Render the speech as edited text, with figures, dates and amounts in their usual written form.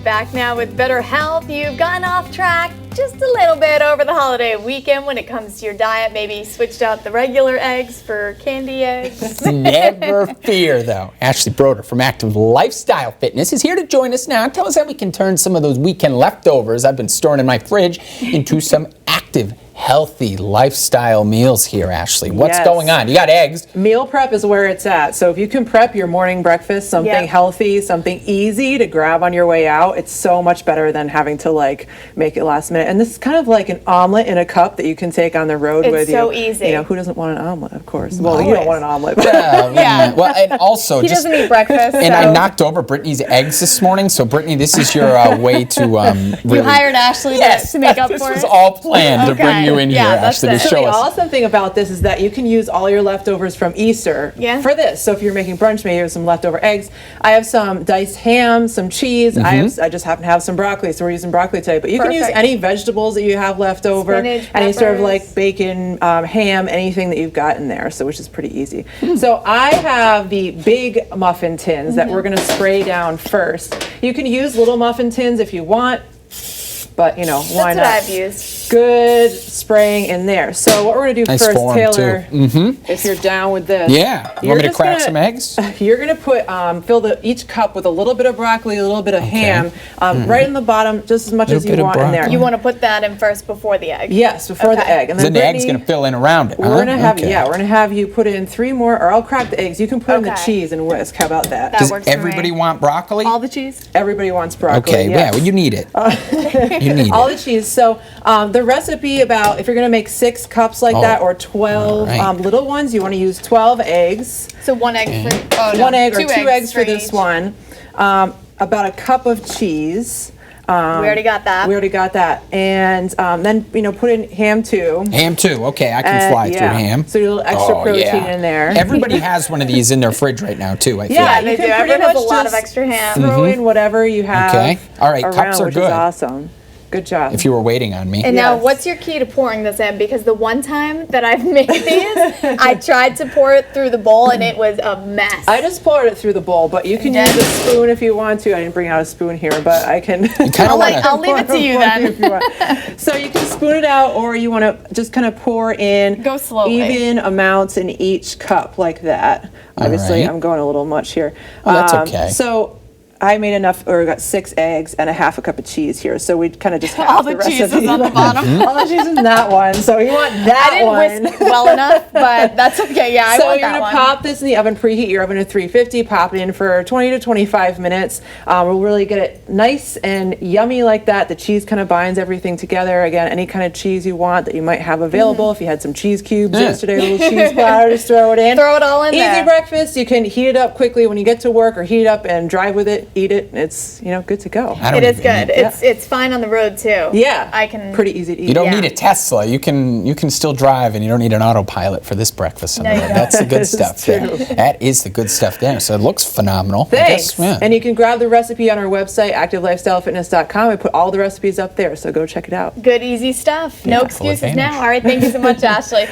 back now with better health. You've gotten off track just a little bit over the holiday weekend when it comes to your diet. Maybe switched out the regular eggs for candy eggs. Never fear, though. Ashley Brodeur from Active Lifestyle Fitness is here to join us now. Tell us how we can turn some of those weekend leftovers I've been storing in my fridge into some active, healthy lifestyle meals here, Ashley. What's going on? You got eggs. Meal prep is where it's at. So if you can prep your morning breakfast, something healthy, something easy to grab on your way out, it's so much better than having to make it last minute. And this is kind of like an omelet in a cup that you can take on the road with you. It's so easy. You know, who doesn't want an omelet, of course? Well, you don't want an omelet. Yeah. Well, and also He doesn't eat breakfast. And I knocked over Brittany's eggs this morning. So Brittany, this is your way to really... You hired Ashley to make up for it? This was all planned to bring you in here, Ashley, to So show the us. awesome thing about this is that you can use all your leftovers from Easter for this. So if you're making brunch, maybe you have some leftover eggs. I have some diced ham, some cheese. I just happen to have some broccoli, so we're using broccoli today. But you can use any vegetables that you have left over, spinach, any sort of peppers. bacon, ham, anything that you've got in there. So which is pretty easy. So I have the big muffin tins that we're going to spray down first. You can use little muffin tins if you want, but you know, why not? That's what I've used. Good spraying in there. So what we're going to do first, Taylor, if you're down with this. Yeah. You want me to crack some eggs? You're going to put, fill each cup with a little bit of broccoli, a little bit of ham, right in the bottom, just as much as you want in there. You want to put that in first before the egg? Yes, before the egg. And then the egg's going to fill in around it, We're going to have, we're going to have you put in 3 more, or I'll crack the eggs. You can put in the cheese and whisk. How about that? Does everybody want broccoli? All the cheese? Everybody wants broccoli. Okay, yeah, well, you need it. You need all the cheese. So the recipe about, if you're going to make 6 cups like that, or 12 little ones, you want to use 12 eggs. So 1 egg for, 1 egg or 2 eggs for this one. About a cup of cheese. We already got that. We already got that. And then, put in ham too. Ham too. Okay, I can fly through ham. So a little extra protein in there. Everybody has one of these in their fridge right now too, I feel. Yeah, they do. Everyone has a lot of extra ham. Throw in whatever you have. Okay. All right, around, cups are which good. Is awesome. Good job. If you were waiting on me. And now, what's your key to pouring this in? Because the one time that I've made these, I tried to pour it through the bowl and it was a mess. I just poured it through the bowl, but you can use a spoon if you want to. I didn't bring out a spoon here, but I can. I'll leave it to you then. If you want. So you can spoon it out, or you want to just kind of pour in Go slowly. even amounts in each cup like that. Obviously, I'm going a little much here. Oh, that's okay. So I made enough, or got 6 eggs and a half a cup of cheese here. So we kind of just have all the cheese is on the bottom. All the cheese is in that one. So you want that one. I didn't whisk well enough, but that's okay. Yeah, I want that one. So you're going to pop this in the oven, preheat your oven to 350, pop it in for 20 to 25 minutes. We'll really get it nice and yummy like that. The cheese kind of binds everything together. Again, any kind of cheese you want that you might have available. If you had some cheese cubes yesterday, a little cheese powder, just throw it in. Throw it all in there. Easy breakfast. You can heat it up quickly when you get to work, or heat it up and drive with it, eat it. It's, good to go. It is good. It's fine on the road too. Yeah. I can. Pretty easy to eat. You don't need a Tesla. You can still drive, and you don't need an autopilot for this breakfast. No, you don't. That's the good stuff. True. That is the good stuff there. So it looks phenomenal. Thanks. I guess, And you can grab the recipe on our website, activelifestylefitness.com. I put all the recipes up there, so go check it out. Good, easy stuff. No excuses now. All right, thank you so much, Ashley.